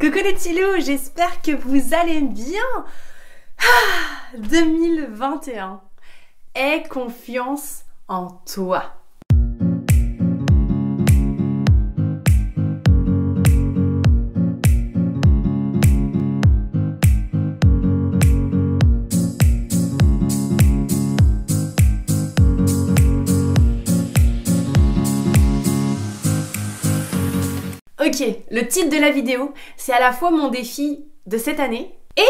Coucou les petits loups, j'espère que vous allez bien. 2021. Aie confiance en toi. Ok, le titre de la vidéo, c'est à la fois mon défi de cette année et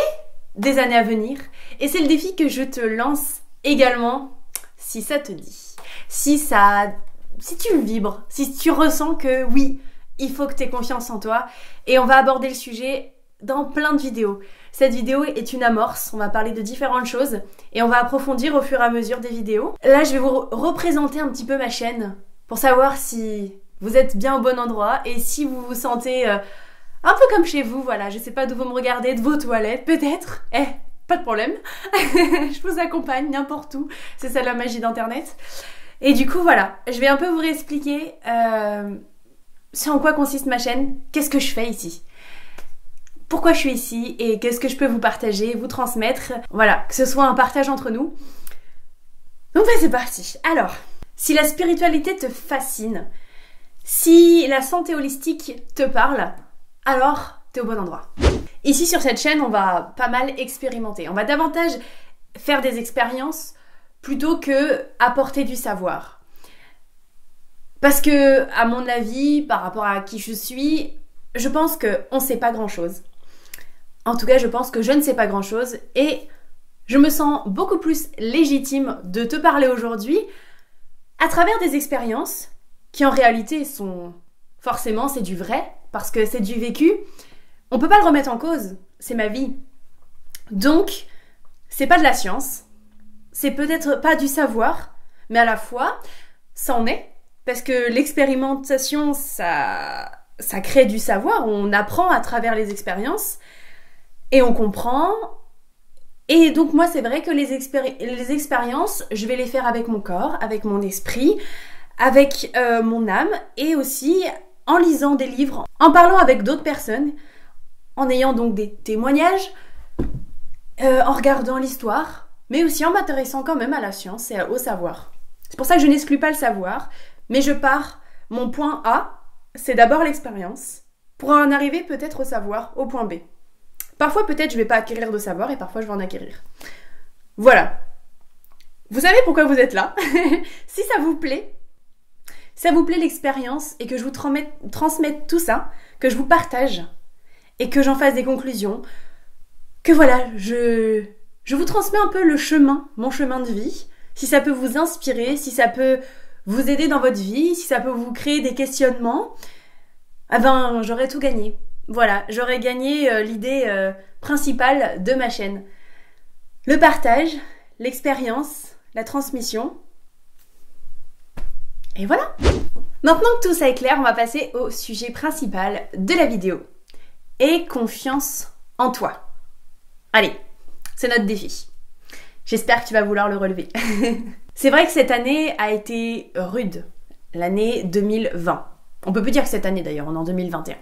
des années à venir. Et c'est le défi que je te lance également, si ça te dit. Si tu le vibres, si tu ressens que oui, il faut que tu aies confiance en toi. Et on va aborder le sujet dans plein de vidéos. Cette vidéo est une amorce, on va parler de différentes choses et on va approfondir au fur et à mesure des vidéos. Là, je vais vous représenter un petit peu ma chaîne pour savoir si vous êtes bien au bon endroit et si vous vous sentez un peu comme chez vous, voilà, je sais pas d'où vous me regardez, de vos toilettes peut-être, pas de problème, je vous accompagne n'importe où, c'est ça la magie d'internet. Et du coup voilà, je vais un peu vous réexpliquer c'est en quoi consiste ma chaîne, qu'est-ce que je fais ici, pourquoi je suis ici et qu'est-ce que je peux vous partager, vous transmettre, voilà, que ce soit un partage entre nous. Donc c'est parti. Alors, si la spiritualité te fascine, si la santé holistique te parle, alors t'es au bon endroit. Ici sur cette chaîne, on va pas mal expérimenter. On va davantage faire des expériences plutôt que apporter du savoir. Parce que, à mon avis, par rapport à qui je suis, je pense qu'on ne sait pas grand-chose. En tout cas, je pense que je ne sais pas grand-chose et je me sens beaucoup plus légitime de te parler aujourd'hui à travers des expériences qui en réalité sont forcément, c'est du vrai, parce que c'est du vécu. On peut pas le remettre en cause, c'est ma vie. Donc, c'est pas de la science, c'est peut-être pas du savoir, mais à la fois, ça en est, parce que l'expérimentation, ça crée du savoir, on apprend à travers les expériences, et on comprend. Et donc moi, c'est vrai que les expériences, je vais les faire avec mon corps, avec mon esprit, avec mon âme et aussi en lisant des livres, en parlant avec d'autres personnes, en ayant donc des témoignages, en regardant l'histoire, mais aussi en m'intéressant quand même à la science et au savoir. C'est pour ça que je n'exclus pas le savoir, mais je pars, mon point A, c'est d'abord l'expérience, pour en arriver peut-être au savoir, au point B. Parfois peut-être je ne vais pas acquérir de savoir et parfois je vais en acquérir. Voilà. Vous savez pourquoi vous êtes là. Si ça vous plaît l'expérience et que je vous transmette tout ça, que je vous partage et que j'en fasse des conclusions, que voilà, je vous transmets un peu le chemin, mon chemin de vie, si ça peut vous inspirer, si ça peut vous aider dans votre vie, si ça peut vous créer des questionnements, ah ben j'aurais tout gagné. Voilà, j'aurais gagné l'idée principale de ma chaîne. Le partage, l'expérience, la transmission. Et voilà. Maintenant que tout ça est clair, on va passer au sujet principal de la vidéo. Aie confiance en toi. Allez, c'est notre défi. J'espère que tu vas vouloir le relever. C'est vrai que cette année a été rude. L'année 2020. On peut plus dire que cette année d'ailleurs, on est en 2021.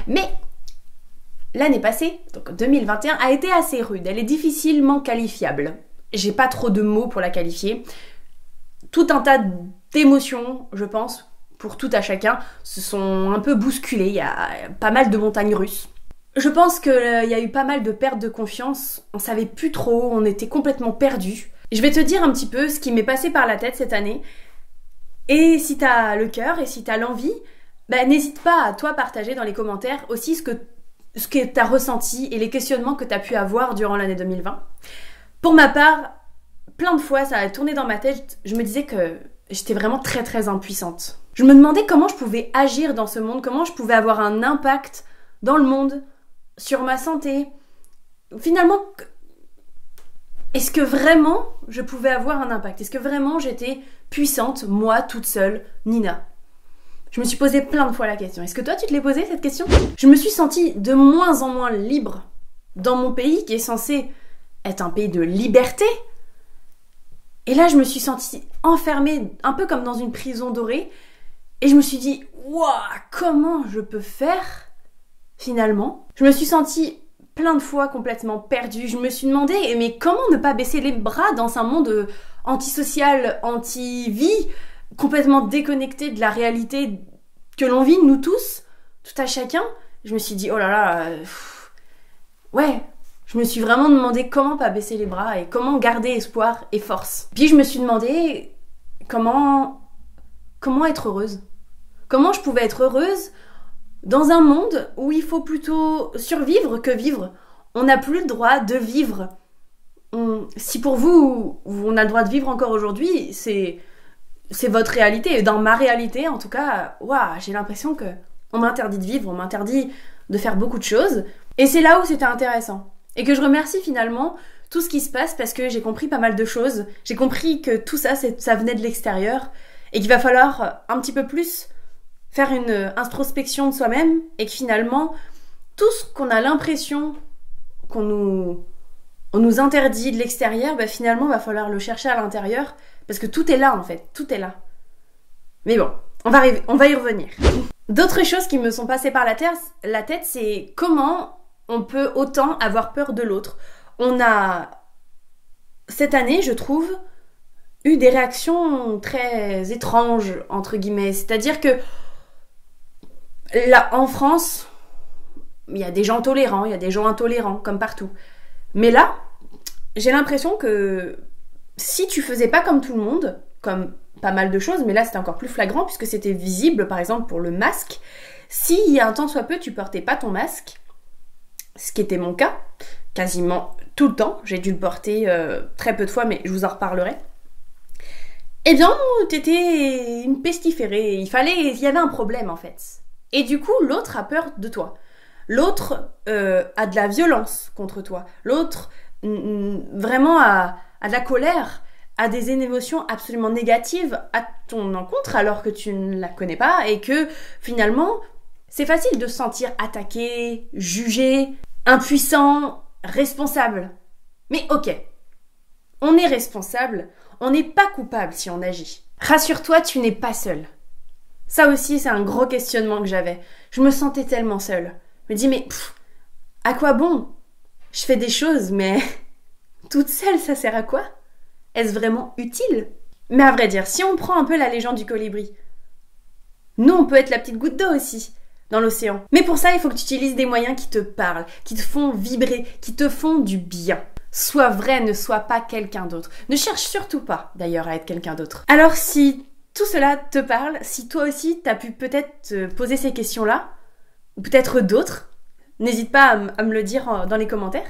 Mais l'année passée, donc 2021, a été assez rude. Elle est difficilement qualifiable. J'ai pas trop de mots pour la qualifier. Tout un tas d'émotions, je pense, pour tout à chacun, se sont un peu bousculées. Il y a pas mal de montagnes russes. Je pense qu'il y a eu pas mal de pertes de confiance. On savait plus trop, on était complètement perdus. Je vais te dire un petit peu ce qui m'est passé par la tête cette année. Et si t'as le cœur et si t'as l'envie, n'hésite pas à toi partager dans les commentaires aussi ce que t'as ressenti et les questionnements que t'as pu avoir durant l'année 2020. Pour ma part, plein de fois ça a tourné dans ma tête, je me disais que j'étais vraiment très très impuissante. Je me demandais comment je pouvais agir dans ce monde, comment je pouvais avoir un impact dans le monde, sur ma santé. Finalement, est-ce que vraiment je pouvais avoir un impact? Est-ce que vraiment j'étais puissante, moi, toute seule, Nina? Je me suis posé plein de fois la question. Est-ce que toi, tu te l'es posé cette question? Je me suis sentie de moins en moins libre dans mon pays qui est censé être un pays de liberté. Et là, je me suis sentie enfermée, un peu comme dans une prison dorée. Et je me suis dit, waouh, comment je peux faire finalement. Je me suis sentie plein de fois complètement perdue. Je me suis demandé, mais comment ne pas baisser les bras dans un monde antisocial, anti-vie, complètement déconnecté de la réalité que l'on vit, nous tous, tout à chacun. Je me suis dit, oh là là, ouais, je me suis vraiment demandé comment pas baisser les bras et comment garder espoir et force. Puis je me suis demandé comment être heureuse. Comment je pouvais être heureuse dans un monde où il faut plutôt survivre que vivre. On n'a plus le droit de vivre. Si pour vous, on a le droit de vivre encore aujourd'hui, c'est votre réalité. Et dans ma réalité, en tout cas, waouh, j'ai l'impression que on m'interdit de vivre, on m'interdit de faire beaucoup de choses. Et c'est là où c'était intéressant. Et que je remercie finalement tout ce qui se passe parce que j'ai compris pas mal de choses. J'ai compris que tout ça, ça venait de l'extérieur et qu'il va falloir un petit peu plus faire une introspection de soi-même et que finalement, tout ce qu'on a l'impression qu'on nous interdit de l'extérieur, bah finalement, il va falloir le chercher à l'intérieur parce que tout est là en fait, tout est là. Mais bon, on va y revenir. D'autres choses qui me sont passées par la tête, c'est comment on peut autant avoir peur de l'autre. On a, cette année, je trouve, eu des réactions très étranges, entre guillemets. C'est-à-dire que là, en France, il y a des gens tolérants, il y a des gens intolérants, comme partout. Mais là, j'ai l'impression que si tu faisais pas comme tout le monde, comme pas mal de choses, mais là c'était encore plus flagrant puisque c'était visible, par exemple pour le masque, si un tant soit peu tu portais pas ton masque, ce qui était mon cas, quasiment tout le temps, j'ai dû le porter très peu de fois, mais je vous en reparlerai, eh bien t'étais une pestiférée, il y avait un problème en fait. Et du coup l'autre a peur de toi, l'autre a de la violence contre toi, l'autre vraiment a de la colère, a des émotions absolument négatives à ton encontre alors que tu ne la connais pas et que finalement c'est facile de se sentir attaqué, jugé, impuissant, responsable. Mais ok, on est responsable, on n'est pas coupable si on agit. Rassure-toi, tu n'es pas seul. Ça aussi c'est un gros questionnement que j'avais. Je me sentais tellement seule. Je me dis mais à quoi bon? Je fais des choses mais toute seule ça sert à quoi? Est-ce vraiment utile? Mais à vrai dire, si on prend un peu la légende du colibri, nous on peut être la petite goutte d'eau aussi dans l'océan. Mais pour ça, il faut que tu utilises des moyens qui te parlent, qui te font vibrer, qui te font du bien. Sois vrai, ne sois pas quelqu'un d'autre. Ne cherche surtout pas d'ailleurs à être quelqu'un d'autre. Alors si tout cela te parle, si toi aussi t'as pu peut-être te poser ces questions-là, ou peut-être d'autres, n'hésite pas à me le dire dans les commentaires.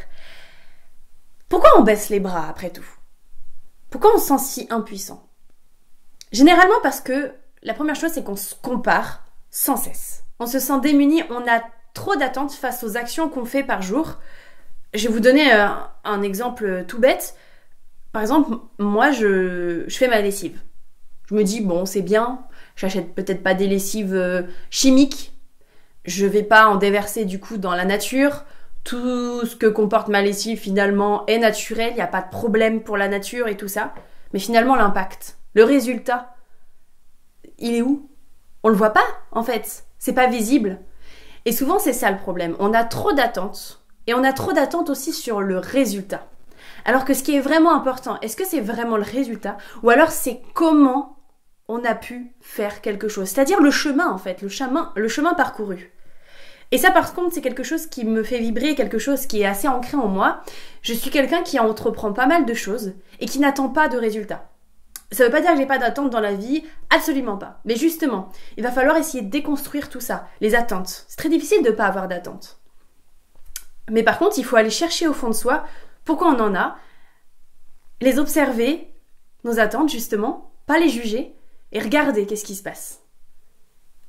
Pourquoi on baisse les bras après tout? Pourquoi on se sent si impuissant? Généralement parce que la première chose, c'est qu'on se compare sans cesse. On se sent démuni, on a trop d'attentes face aux actions qu'on fait par jour. Je vais vous donner un exemple tout bête. Par exemple, moi, je fais ma lessive. Je me dis, bon, c'est bien, j'achète peut-être pas des lessives chimiques. Je vais pas en déverser du coup dans la nature. Tout ce que comporte ma lessive finalement est naturel, il n'y a pas de problème pour la nature et tout ça. Mais finalement l'impact, le résultat, il est où? On le voit pas en fait, c'est pas visible. Et souvent c'est ça le problème, on a trop d'attentes et on a trop d'attentes aussi sur le résultat. Alors que ce qui est vraiment important, est-ce que c'est vraiment le résultat ou alors c'est comment on a pu faire quelque chose? C'est-à-dire le chemin en fait, le chemin parcouru. Et ça, par contre, c'est quelque chose qui me fait vibrer, quelque chose qui est assez ancré en moi. Je suis quelqu'un qui entreprend pas mal de choses et qui n'attend pas de résultats. Ça veut pas dire que j'ai pas d'attente dans la vie, absolument pas. Mais justement, il va falloir essayer de déconstruire tout ça, les attentes. C'est très difficile de pas avoir d'attente. Mais par contre, il faut aller chercher au fond de soi pourquoi on en a, les observer, nos attentes justement, pas les juger et regarder qu'est-ce qui se passe.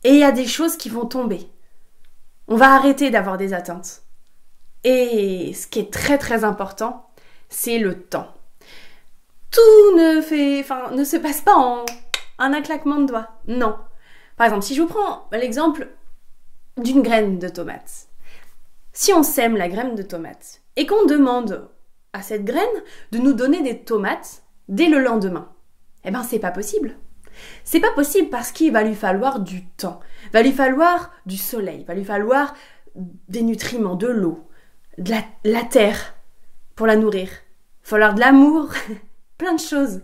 Et il y a des choses qui vont tomber. On va arrêter d'avoir des attentes. Et ce qui est très très important, c'est le temps. Tout ne se passe pas en un claquement de doigts. Non. Par exemple, si je vous prends l'exemple d'une graine de tomate. Si on sème la graine de tomate et qu'on demande à cette graine de nous donner des tomates dès le lendemain, eh ben c'est pas possible. C'est pas possible parce qu'il va lui falloir du temps, va lui falloir du soleil, va lui falloir des nutriments, de l'eau, de la terre pour la nourrir. Il va falloir de l'amour, plein de choses.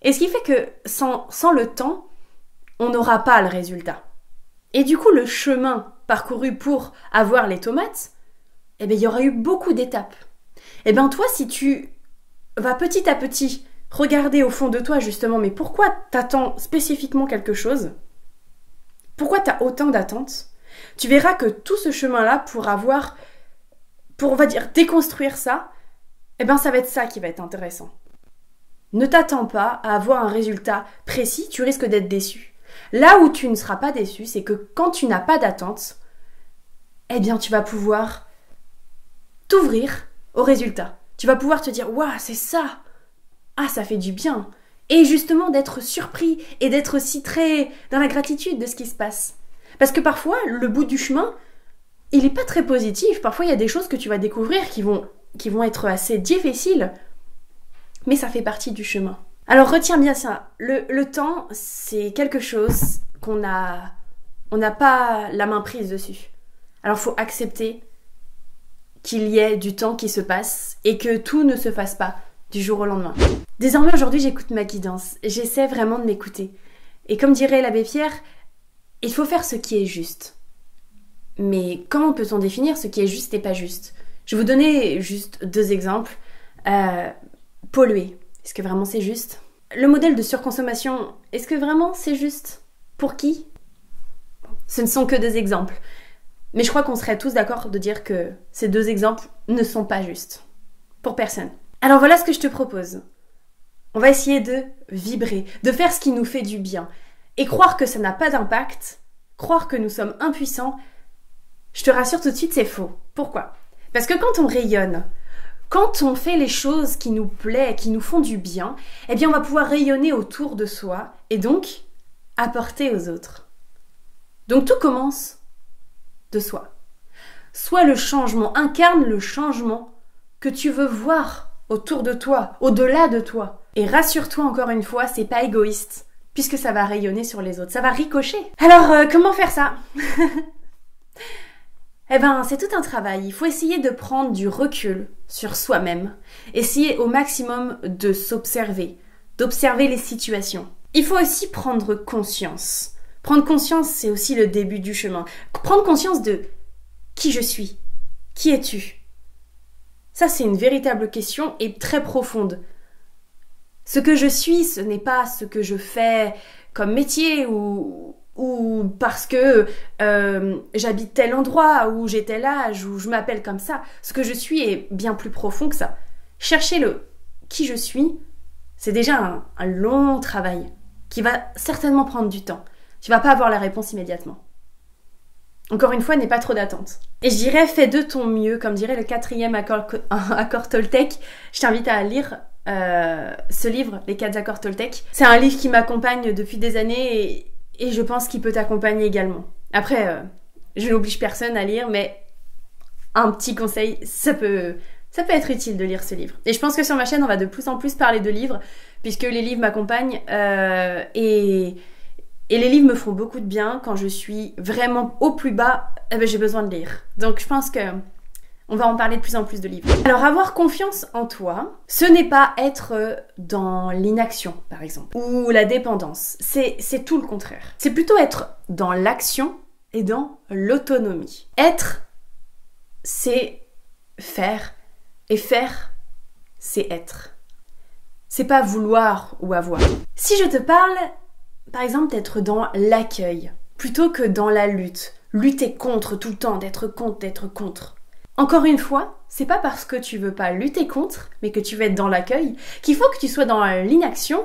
Et ce qui fait que sans le temps, on n'aura pas le résultat. Et du coup, le chemin parcouru pour avoir les tomates, eh bien, il y aura eu beaucoup d'étapes. Eh bien, toi, si tu vas petit à petit regarder au fond de toi, justement, mais pourquoi t'attends spécifiquement quelque chose? Pourquoi t'as autant d'attentes? Tu verras que tout ce chemin-là, pour on va dire, déconstruire ça, eh bien, ça va être ça qui va être intéressant. Ne t'attends pas à avoir un résultat précis, tu risques d'être déçu. Là où tu ne seras pas déçu, c'est que quand tu n'as pas d'attente, eh bien, tu vas pouvoir t'ouvrir au résultat. Tu vas pouvoir te dire « Waouh, c'est ça! Ah, ça fait du bien !» Et justement, d'être surpris et d'être aussi très dans la gratitude de ce qui se passe. Parce que parfois, le bout du chemin, il n'est pas très positif. Parfois, il y a des choses que tu vas découvrir qui vont être assez difficiles, mais ça fait partie du chemin. Alors, retiens bien ça. Le temps, c'est quelque chose on n'a pas la main prise dessus. Alors, il faut accepter qu'il y ait du temps qui se passe et que tout ne se fasse pas du jour au lendemain. Désormais, aujourd'hui, j'écoute ma guidance. J'essaie vraiment de m'écouter. Et comme dirait l'abbé Pierre, il faut faire ce qui est juste. Mais comment peut-on définir ce qui est juste et pas juste? Je vais vous donner juste 2 exemples. Polluer, est-ce que vraiment c'est juste? Le modèle de surconsommation, est-ce que vraiment c'est juste? Pour qui? Ce ne sont que 2 exemples. Mais je crois qu'on serait tous d'accord de dire que ces 2 exemples ne sont pas justes. Pour personne. Alors voilà ce que je te propose. On va essayer de vibrer, de faire ce qui nous fait du bien. Et croire que ça n'a pas d'impact, croire que nous sommes impuissants, je te rassure tout de suite, c'est faux. Pourquoi? Parce que quand on rayonne, quand on fait les choses qui nous plaisent, qui nous font du bien, eh bien on va pouvoir rayonner autour de soi et donc apporter aux autres. Donc tout commence de soi. Sois le changement, incarne le changement que tu veux voir autour de toi, au-delà de toi. Et rassure-toi encore une fois, c'est pas égoïste, puisque ça va rayonner sur les autres, ça va ricocher. Alors, comment faire ça? Eh ben, c'est tout un travail. Il faut essayer de prendre du recul sur soi-même, essayer au maximum de s'observer, d'observer les situations. Il faut aussi prendre conscience. Prendre conscience, c'est aussi le début du chemin. Prendre conscience de qui je suis. Qui es-tu? Ça, c'est une véritable question et très profonde. Ce que je suis, ce n'est pas ce que je fais comme métier ou parce que j'habite tel endroit, ou j'ai tel âge, ou je m'appelle comme ça. Ce que je suis est bien plus profond que ça. Chercher le qui je suis, c'est déjà un long travail qui va certainement prendre du temps. Tu vas pas avoir la réponse immédiatement. Encore une fois, n'aie pas trop d'attente. Et je dirais, fais de ton mieux, comme dirait le 4e accord Toltec. Je t'invite à lire ce livre, Les 4 accords Toltec. C'est un livre qui m'accompagne depuis des années et je pense qu'il peut t'accompagner également. Après, je n'oblige personne à lire, mais un petit conseil, ça peut être utile de lire ce livre. Et je pense que sur ma chaîne, on va de plus en plus parler de livres, puisque les livres m'accompagnent et les livres me font beaucoup de bien. Quand je suis vraiment au plus bas, eh ben, j'ai besoin de lire. Donc je pense que on va en parler de plus en plus de livres. Alors avoir confiance en toi, ce n'est pas être dans l'inaction par exemple, ou la dépendance. C'est tout le contraire. C'est plutôt être dans l'action et dans l'autonomie. Être, c'est faire, et faire, c'est être. C'est pas vouloir ou avoir. Si je te parle, par exemple, d'être dans l'accueil, plutôt que dans la lutte, lutter contre tout le temps, d'être contre. Encore une fois, c'est pas parce que tu veux pas lutter contre, mais que tu veux être dans l'accueil, qu'il faut que tu sois dans l'inaction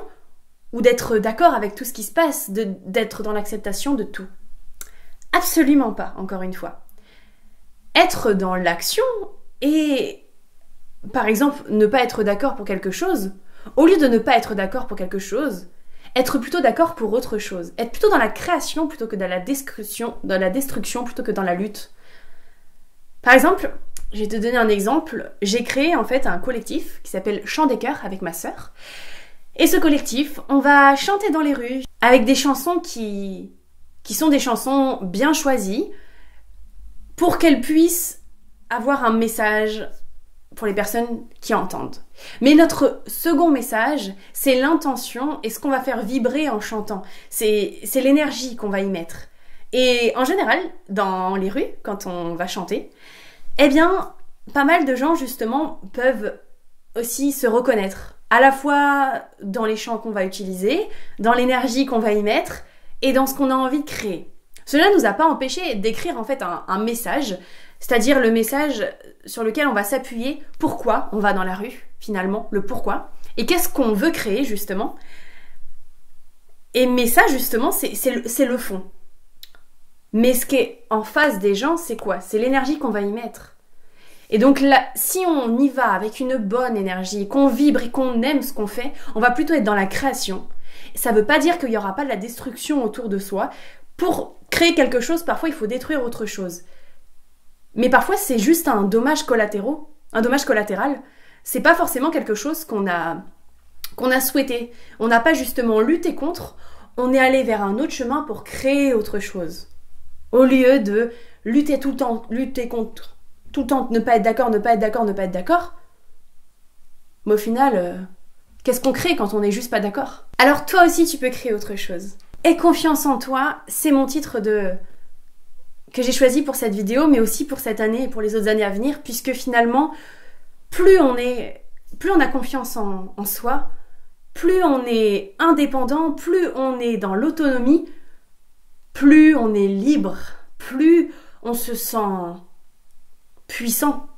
ou d'être d'accord avec tout ce qui se passe, d'être dans l'acceptation de tout. Absolument pas, encore une fois. Être dans l'action et, par exemple, ne pas être d'accord pour quelque chose, au lieu de ne pas être d'accord pour quelque chose, être plutôt d'accord pour autre chose. Être plutôt dans la création plutôt que dans la destruction plutôt que dans la lutte. Par exemple, je vais te donner un exemple. J'ai créé en fait un collectif qui s'appelle Chant des Cœurs avec ma sœur. Et ce collectif, on va chanter dans les rues avec des chansons qui sont des chansons bien choisies, pour qu'elle puisse avoir un message pour les personnes qui entendent. Mais notre second message, c'est l'intention et ce qu'on va faire vibrer en chantant. C'est l'énergie qu'on va y mettre. Et en général, dans les rues, quand on va chanter, eh bien, pas mal de gens, justement, peuvent aussi se reconnaître. À la fois dans les chants qu'on va utiliser, dans l'énergie qu'on va y mettre, et dans ce qu'on a envie de créer. Cela ne nous a pas empêché d'écrire en fait un message, c'est-à-dire le message sur lequel on va s'appuyer, pourquoi on va dans la rue, finalement, le pourquoi, et qu'est-ce qu'on veut créer, justement. Mais ça, justement, c'est le fond. Mais ce qui est en face des gens, c'est quoi? C'est l'énergie qu'on va y mettre. Et donc là, si on y va avec une bonne énergie, qu'on vibre et qu'on aime ce qu'on fait, on va plutôt être dans la création. Ça ne veut pas dire qu'il n'y aura pas de la destruction autour de soi. Pour créer quelque chose, parfois il faut détruire autre chose. Mais parfois c'est juste un dommage collatéral. C'est pas forcément quelque chose qu'on a souhaité. On n'a pas justement lutté contre, on est allé vers un autre chemin pour créer autre chose. Au lieu de lutter tout le temps, lutter contre, tout le temps, ne pas être d'accord. Mais au final, qu'est-ce qu'on crée quand on n'est juste pas d'accord? Alors toi aussi tu peux créer autre chose. Aie confiance en toi, c'est mon titre que j'ai choisi pour cette vidéo, mais aussi pour cette année et pour les autres années à venir, puisque finalement, plus on a confiance en soi, plus on est indépendant, plus on est dans l'autonomie, plus on est libre, plus on se sent puissant,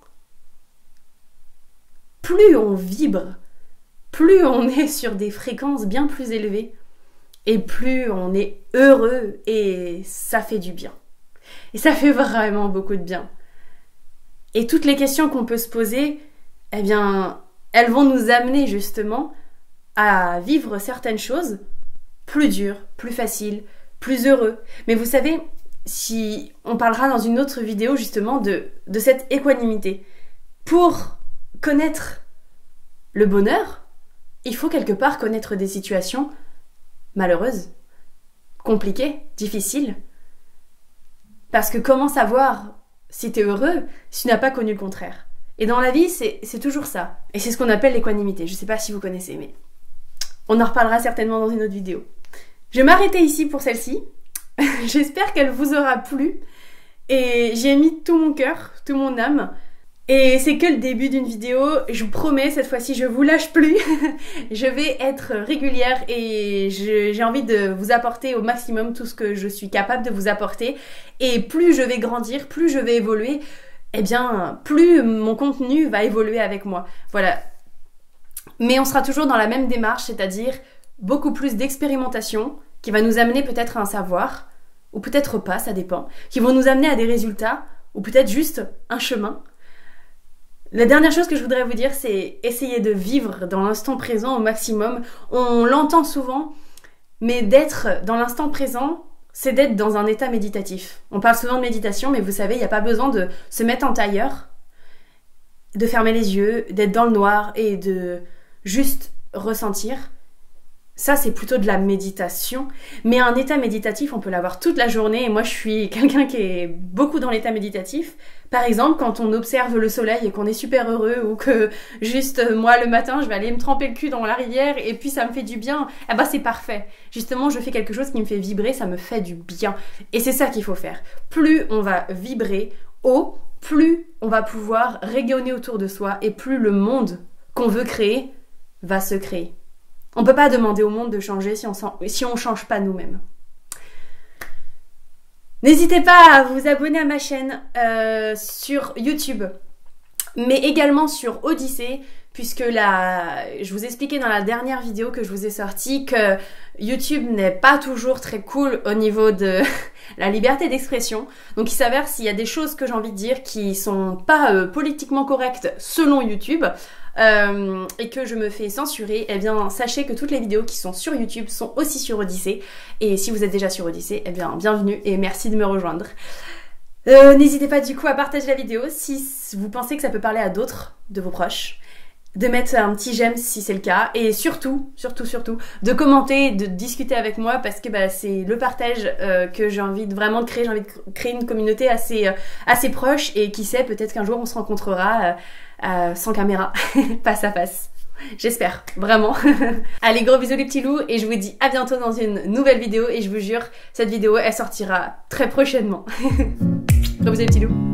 plus on vibre, plus on est sur des fréquences bien plus élevées, et plus on est heureux, et ça fait du bien. Et ça fait vraiment beaucoup de bien. Et toutes les questions qu'on peut se poser, eh bien, elles vont nous amener justement à vivre certaines choses plus dures, plus faciles, plus heureux. Mais vous savez, si on parlera dans une autre vidéo justement de cette équanimité. Pour connaître le bonheur, il faut quelque part connaître des situations malheureuses, compliquées, difficiles. Parce que comment savoir si t'es heureux si tu n'as pas connu le contraire? Et dans la vie, c'est toujours ça. Et c'est ce qu'on appelle l'équanimité. Je sais pas si vous connaissez, mais on en reparlera certainement dans une autre vidéo. Je vais m'arrêter ici pour celle-ci. J'espère qu'elle vous aura plu. Et j'y ai mis tout mon cœur, toute mon âme. Et c'est que le début d'une vidéo. Je vous promets, cette fois-ci, je vous lâche plus. Je vais être régulière et j'ai envie de vous apporter au maximum tout ce que je suis capable de vous apporter. Et plus je vais grandir, plus je vais évoluer, eh bien, plus mon contenu va évoluer avec moi. Voilà. Mais on sera toujours dans la même démarche, c'est-à-dire beaucoup plus d'expérimentation qui va nous amener peut-être à un savoir, ou peut-être pas, ça dépend, qui vont nous amener à des résultats, ou peut-être juste un chemin. La dernière chose que je voudrais vous dire, c'est essayer de vivre dans l'instant présent au maximum. On l'entend souvent, mais d'être dans l'instant présent, c'est d'être dans un état méditatif. On parle souvent de méditation, mais vous savez, il n'y a pas besoin de se mettre en tailleur, de fermer les yeux, d'être dans le noir et de juste ressentir. Ça, c'est plutôt de la méditation. Mais un état méditatif, on peut l'avoir toute la journée. Et moi, je suis quelqu'un qui est beaucoup dans l'état méditatif. Par exemple, quand on observe le soleil et qu'on est super heureux, ou que juste, moi, le matin, je vais aller me tremper le cul dans la rivière et puis ça me fait du bien, eh ben, c'est parfait. Justement, je fais quelque chose qui me fait vibrer, ça me fait du bien. Et c'est ça qu'il faut faire. Plus on va vibrer haut, plus on va pouvoir rayonner autour de soi et plus le monde qu'on veut créer va se créer. On ne peut pas demander au monde de changer si on ne change pas nous-mêmes. N'hésitez pas à vous abonner à ma chaîne sur YouTube, mais également sur Odyssée, puisque je vous expliquais dans la dernière vidéo que je vous ai sortie que YouTube n'est pas toujours très cool au niveau de la liberté d'expression. Donc il s'avère s'il y a des choses que j'ai envie de dire qui sont pas politiquement correctes selon YouTube, et que je me fais censurer, eh bien sachez que toutes les vidéos qui sont sur YouTube sont aussi sur Odyssée. Et si vous êtes déjà sur Odyssée, eh bien bienvenue et merci de me rejoindre. N'hésitez pas du coup à partager la vidéo si vous pensez que ça peut parler à d'autres de vos proches. de mettre un petit j'aime si c'est le cas, et surtout, de commenter, de discuter avec moi, parce que c'est le partage que j'ai envie de vraiment créer. J'ai envie de créer une communauté assez proche, et qui sait, peut-être qu'un jour on se rencontrera sans caméra, face à face. J'espère, vraiment. Allez, gros bisous les petits loups, et je vous dis à bientôt dans une nouvelle vidéo, et je vous jure, cette vidéo elle sortira très prochainement. Gros bisous les petits loups.